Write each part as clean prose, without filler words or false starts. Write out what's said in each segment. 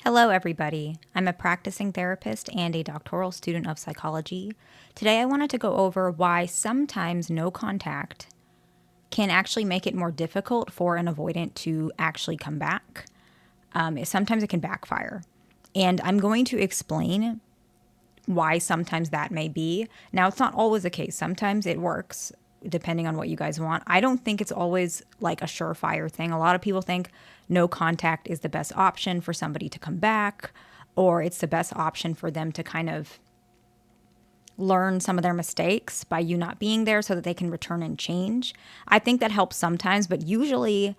Hello, everybody. I'm a practicing therapist and a doctoral student of psychology. Today, I wanted to go over why sometimes no contact can actually make it more difficult for an avoidant to actually come back. Sometimes it can backfire. And I'm going to explain why sometimes that may be. Now, it's not always the case. Sometimes it works depending on what you guys want. I don't think it's always like a surefire thing. A lot of people think no contact is the best option for somebody to come back, or it's the best option for them to kind of learn some of their mistakes by you not being there so that they can return and change. I think that helps sometimes, but usually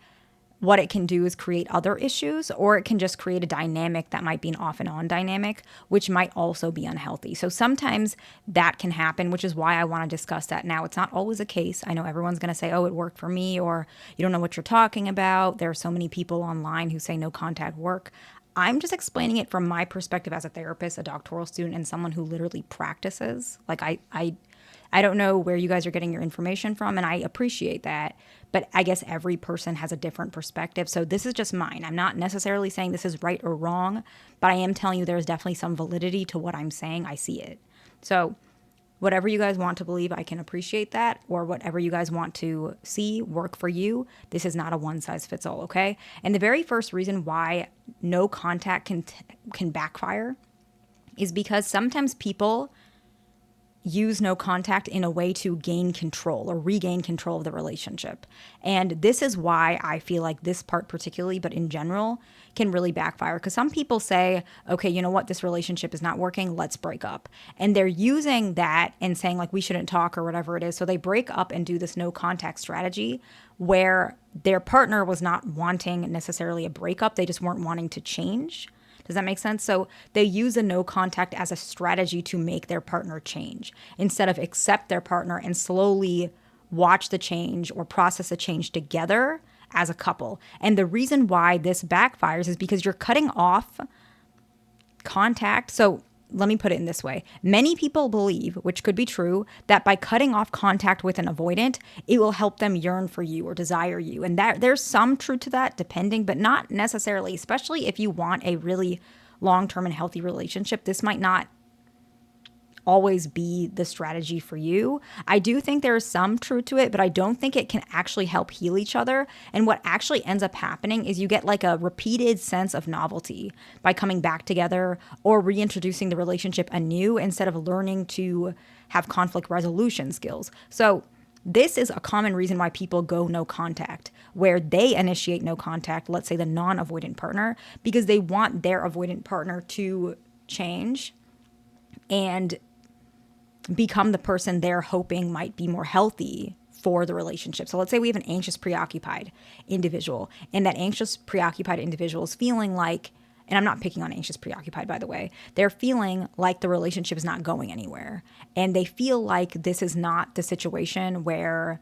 what it can do is create other issues, or it can just create a dynamic that might be an off and on dynamic, which might also be unhealthy. So sometimes that can happen, which is why I want to discuss that now. It's not always a case. I know everyone's going to say, oh, it worked for me, or you don't know what you're talking about. There are so many people online who say no contact work. I'm just explaining it from my perspective as a therapist, a doctoral student, and someone who literally practices. Like I don't know where you guys are getting your information from, and I appreciate that. But I guess every person has a different perspective. So this is just mine. I'm not necessarily saying this is right or wrong, but I am telling you there's definitely some validity to what I'm saying. I see it. So whatever you guys want to believe, I can appreciate that, or whatever you guys want to see work for you. This is not a one size fits all, okay? And the very first reason why no contact can backfire is because sometimes people use no contact in a way to gain control or regain control of the relationship. And this is why I feel like this part particularly, but in general, can really backfire. Because some people say, okay, you know what, this relationship is not working, let's break up. And they're using that and saying like we shouldn't talk or whatever it is. So they break up and do this no contact strategy where their partner was not wanting necessarily a breakup. They just weren't wanting to change. Does that make sense? So they use a no contact as a strategy to make their partner change instead of accept their partner and slowly watch the change or process the change together as a couple. And the reason why this backfires is because you're cutting off contact. So let me put it in this way. Many people believe, which could be true, that by cutting off contact with an avoidant, it will help them yearn for you or desire you. And that there's some truth to that, depending, but not necessarily, especially if you want a really long-term and healthy relationship. This might not always be the strategy for you. I do think there is some truth to it, but I don't think it can actually help heal each other. And what actually ends up happening is you get like a repeated sense of novelty by coming back together or reintroducing the relationship anew instead of learning to have conflict resolution skills. So this is a common reason why people go no contact, where they initiate no contact, let's say the non-avoidant partner, because they want their avoidant partner to change and become the person they're hoping might be more healthy for the relationship. So let's say we have an anxious, preoccupied individual, and that anxious, preoccupied individual is feeling like, and I'm not picking on anxious, preoccupied, by the way, they're feeling like the relationship is not going anywhere. And they feel like this is not the situation where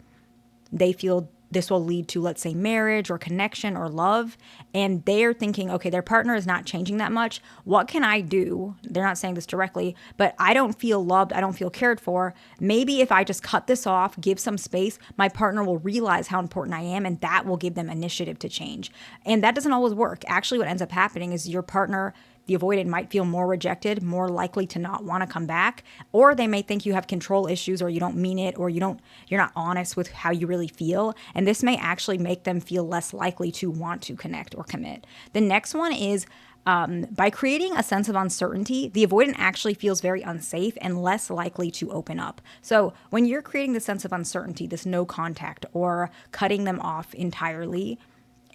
they feel this will lead to, let's say, marriage or connection or love. And they're thinking, okay, their partner is not changing that much. What can I do? They're not saying this directly, but I don't feel loved. I don't feel cared for. Maybe if I just cut this off, give some space, my partner will realize how important I am, and that will give them initiative to change. And that doesn't always work. Actually, what ends up happening is your partner, the avoidant, might feel more rejected, more likely to not want to come back, or they may think you have control issues, or you don't mean it, or you're not honest with how you really feel. And this may actually make them feel less likely to want to connect or commit. The next one is by creating a sense of uncertainty, the avoidant actually feels very unsafe and less likely to open up. So when you're creating the sense of uncertainty, this no contact or cutting them off entirely,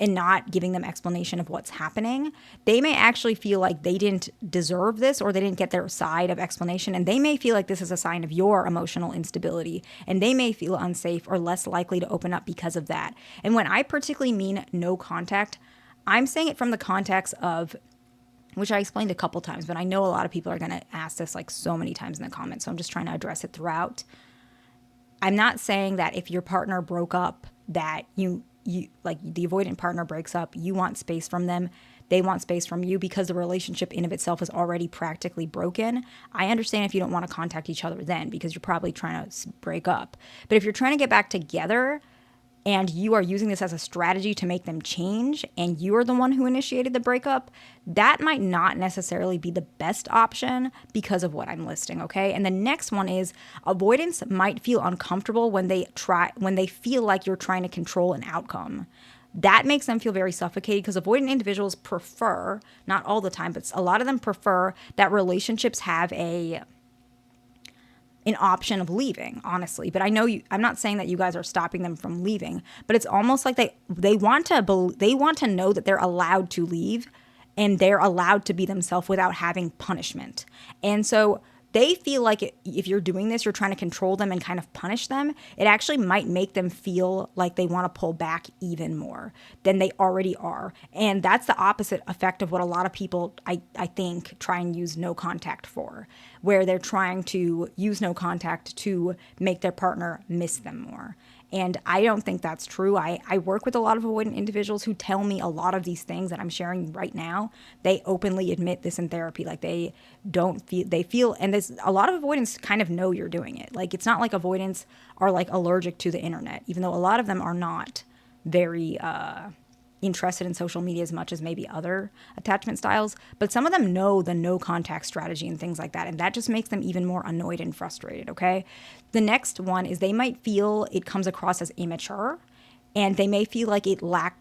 and not giving them explanation of what's happening, they may actually feel like they didn't deserve this, or they didn't get their side of explanation. And they may feel like this is a sign of your emotional instability, and they may feel unsafe or less likely to open up because of that. And when I particularly mean no contact, I'm saying it from the context of, which I explained a couple times, but I know a lot of people are going to ask this like so many times in the comments. So I'm just trying to address it throughout. I'm not saying that if your partner broke up that you like the avoidant partner breaks up, you want space from them, they want space from you, because the relationship in of itself is already practically broken. I understand if you don't want to contact each other then, because you're probably trying to break up. But if you're trying to get back together, and you are using this as a strategy to make them change, and you are the one who initiated the breakup, that might not necessarily be the best option because of what I'm listing, okay? And the next one is avoidance might feel uncomfortable when they feel like you're trying to control an outcome. That makes them feel very suffocated because avoidant individuals prefer, not all the time, but a lot of them prefer that relationships have an option of leaving, honestly. But I know I'm not saying that you guys are stopping them from leaving, but it's almost like they want to know that they're allowed to leave and they're allowed to be themselves without having punishment. And so they feel like if you're doing this, you're trying to control them and kind of punish them. It actually might make them feel like they want to pull back even more than they already are. And that's the opposite effect of what a lot of people, I think, try and use no contact for, where they're trying to use no contact to make their partner miss them more. And I don't think that's true. I work with a lot of avoidant individuals who tell me a lot of these things that I'm sharing right now. They openly admit this in therapy. Like they feel, and there's a lot of avoidants kind of know you're doing it. Like it's not like avoidants are like allergic to the internet, even though a lot of them are not very interested in social media as much as maybe other attachment styles, but some of them know the no contact strategy and things like that, and that just makes them even more annoyed and frustrated, okay? The next one is they might feel it comes across as immature, and they may feel like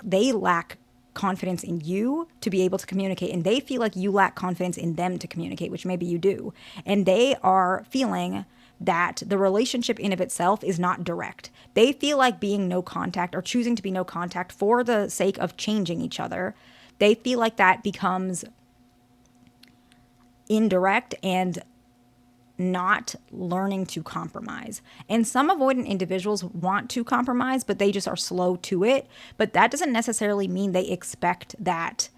they lack confidence in you to be able to communicate, and they feel like you lack confidence in them to communicate, which maybe you do, and they are feeling that the relationship in of itself is not direct. They feel like being no contact or choosing to be no contact for the sake of changing each other. They feel like that becomes indirect and not learning to compromise. And some avoidant individuals want to compromise, but they just are slow to it. But that doesn't necessarily mean they expect that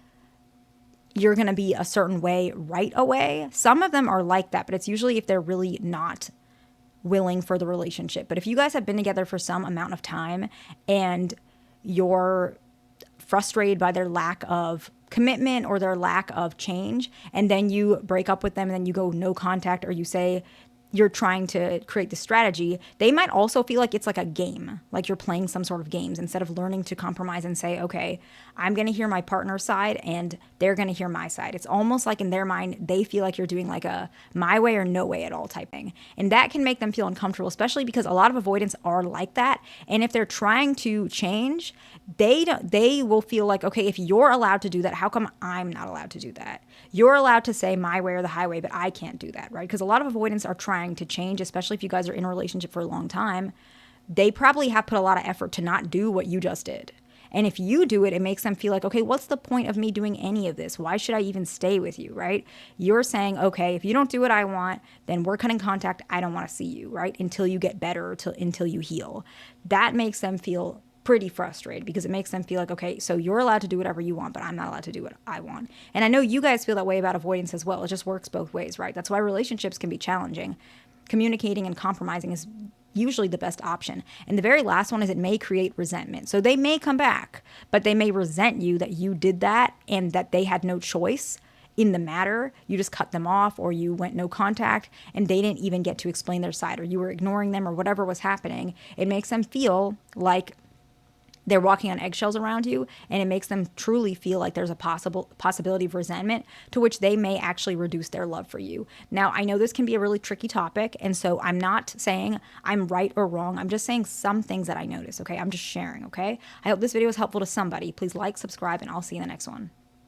you're going to be a certain way right away. Some of them are like that, but it's usually if they're really not willing for the relationship. But if you guys have been together for some amount of time and you're frustrated by their lack of commitment or their lack of change, and then you break up with them and then you go no contact, or you say you're trying to create the strategy, they might also feel like it's like a game, like you're playing some sort of games instead of learning to compromise and say, okay, I'm going to hear my partner's side and they're going to hear my side. It's almost like in their mind, they feel like you're doing like a my way or no way at all type thing. And that can make them feel uncomfortable, especially because a lot of avoidants are like that. And if they're trying to change, they will feel like, okay, if you're allowed to do that, how come I'm not allowed to do that? You're allowed to say my way or the highway, but I can't do that, right? Because a lot of avoidants are trying to change, especially if you guys are in a relationship for a long time. They probably have put a lot of effort to not do what you just did. And if you do it, it makes them feel like, okay, what's the point of me doing any of this? Why should I even stay with you, right? You're saying, okay, if you don't do what I want, then we're cutting contact. I don't want to see you, right? Until you get better, until you heal. That makes them feel pretty frustrated because it makes them feel like, okay, so you're allowed to do whatever you want, but I'm not allowed to do what I want. And I know you guys feel that way about avoidance as well. It just works both ways, right? That's why relationships can be challenging. Communicating and compromising is usually the best option. And the very last one is it may create resentment. So they may come back, but they may resent you that you did that and that they had no choice in the matter. You just cut them off, or you went no contact and they didn't even get to explain their side, or you were ignoring them, or whatever was happening. It makes them feel like they're walking on eggshells around you, and it makes them truly feel like there's a possibility of resentment, to which they may actually reduce their love for you. Now, I know this can be a really tricky topic, and so I'm not saying I'm right or wrong. I'm just saying some things that I notice, okay? I'm just sharing, okay? I hope this video is helpful to somebody. Please like, subscribe, and I'll see you in the next one.